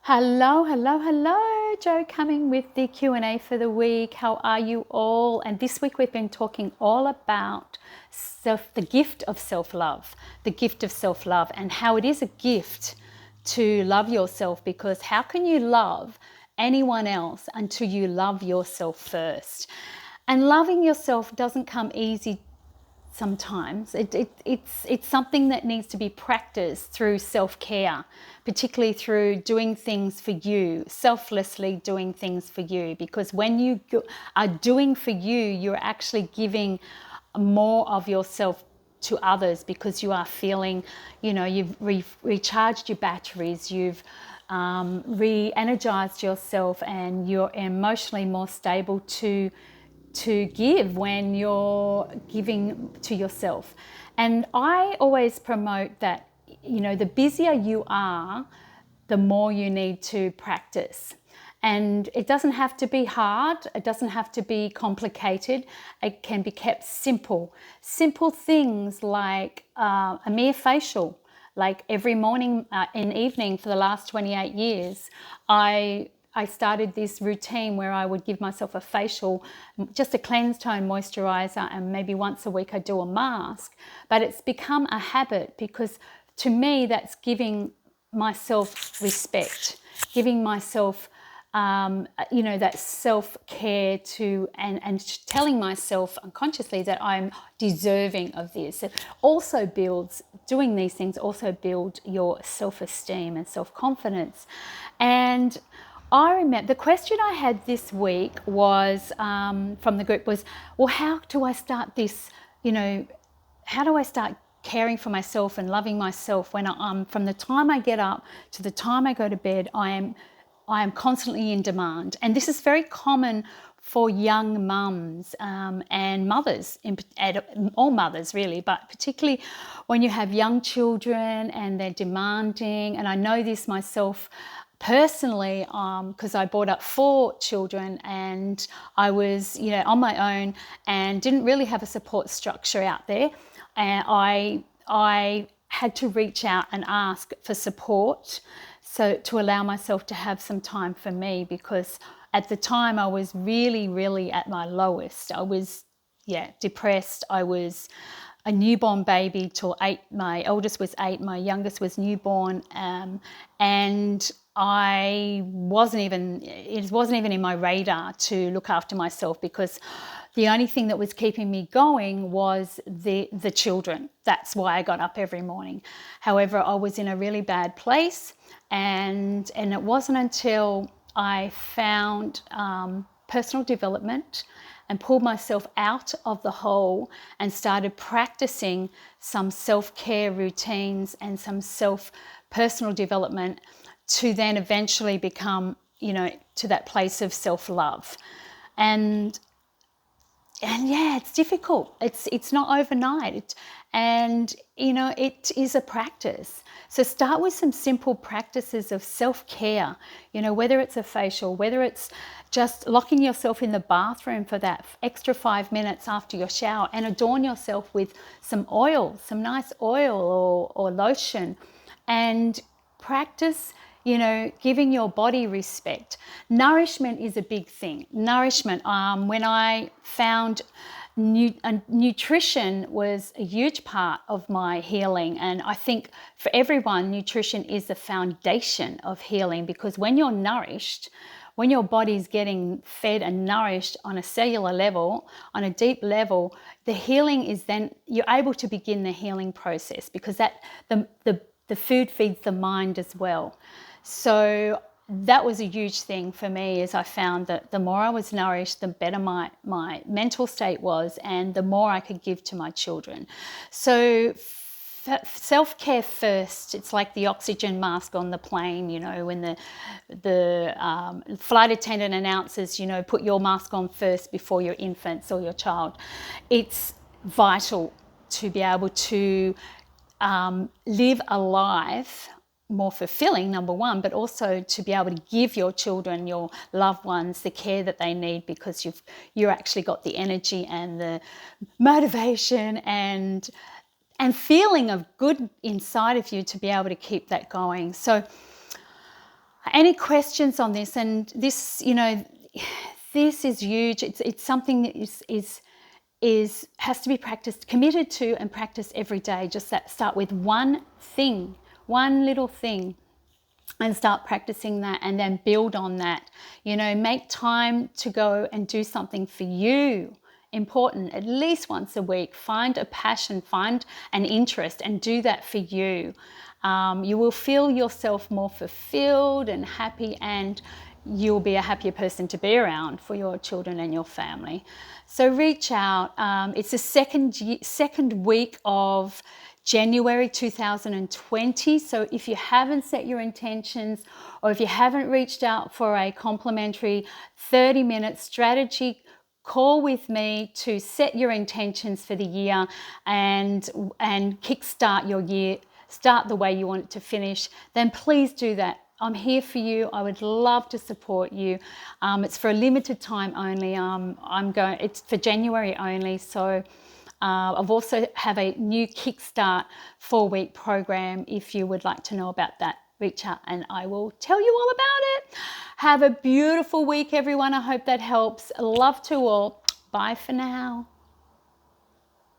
Hello, hello, hello. Jo coming with the Q&A for the week. How are you all? And this week we've been talking all about the gift of self-love, the gift of self-love, and how it is a gift to love yourself, because how can you love anyone else until you love yourself first? And loving yourself doesn't come easy sometimes. It's something that needs to be practiced through self-care, particularly through doing things for you, selflessly doing things for you, because when you are doing for you, you're actually giving more of yourself to others, because you are feeling, you've recharged your batteries, you've re-energized yourself, and you're emotionally more stable to give when you're giving to yourself. And I always promote that, the busier you are, the more you need to practice. And it doesn't have to be hard. It doesn't have to be complicated. It can be kept simple. Simple things like a mere facial. Like every morning and evening for the last 28 years, I started this routine where I would give myself a facial, just a cleanse tone moisturizer, and maybe once a week I do a mask. But it's become a habit, because to me that's giving myself respect, giving myself that self-care and telling myself unconsciously that I'm deserving of this. It also doing these things also build your self-esteem and self-confidence. And I remember the question I had this week was from the group was, well, how do I start this? How do I start caring for myself and loving myself when from the time I get up to the time I go to bed, I am constantly in demand. And this is very common for young mums and mothers, all mothers really, but particularly when you have young children and they're demanding. And I know this myself personally, because I brought up 4 children, and I was, on my own and didn't really have a support structure out there. And I had to reach out and ask for support, so to allow myself to have some time for me, because at the time I was really, really at my lowest. I was, depressed. I was a newborn baby till 8. My eldest was 8, my youngest was newborn, and it wasn't even in my radar to look after myself, because the only thing that was keeping me going was the children. That's why I got up every morning. However, I was in a really bad place, and it wasn't until I found personal development and pulled myself out of the hole and started practicing some self-care routines and some personal development to then eventually become, to that place of self-love. And it's difficult. It's not overnight. It is a practice. So start with some simple practices of self-care, whether it's a facial, whether it's just locking yourself in the bathroom for that extra 5 minutes after your shower, and adorn yourself with some oil, some nice oil or lotion, and practice giving your body respect. Nourishment is a big thing. Nourishment, when I found nutrition was a huge part of my healing. And I think for everyone, nutrition is the foundation of healing, because when you're nourished, when your body's getting fed and nourished on a cellular level, on a deep level, the healing is then, you're able to begin the healing process, because the food feeds the mind as well. So that was a huge thing for me, as I found that the more I was nourished, the better my mental state was, and the more I could give to my children. So self-care first. It's like the oxygen mask on the plane, when the flight attendant announces, put your mask on first before your infants or your child. It's vital to be able to live a life more fulfilling, number one, but also to be able to give your children, your loved ones, the care that they need, because you're actually got the energy and the motivation and feeling of good inside of you to be able to keep that going. So Any questions on this? And this, you know, this is huge. It's something that has to be practiced, committed to, and practiced every day. Just start with one thing, one little thing, and start practicing that, and then build on that. You know, make time to go and do something for you. Important, at least once a week. Find a passion, find an interest, and do that for you. You will feel yourself more fulfilled and happy, and you'll be a happier person to be around for your children and your family. So reach out. It's the second week of January 2020. So if you haven't set your intentions, or if you haven't reached out for a complimentary 30-minute strategy call with me to set your intentions for the year and kickstart your year, start the way you want it to finish, then please do that. I'm here for you. I would love to support you. It's for a limited time only. It's for January only. So I've also have a new Kickstart 4-week program. If you would like to know about that, reach out and I will tell you all about it. Have a beautiful week, everyone. I hope that helps. Love to all. Bye for now.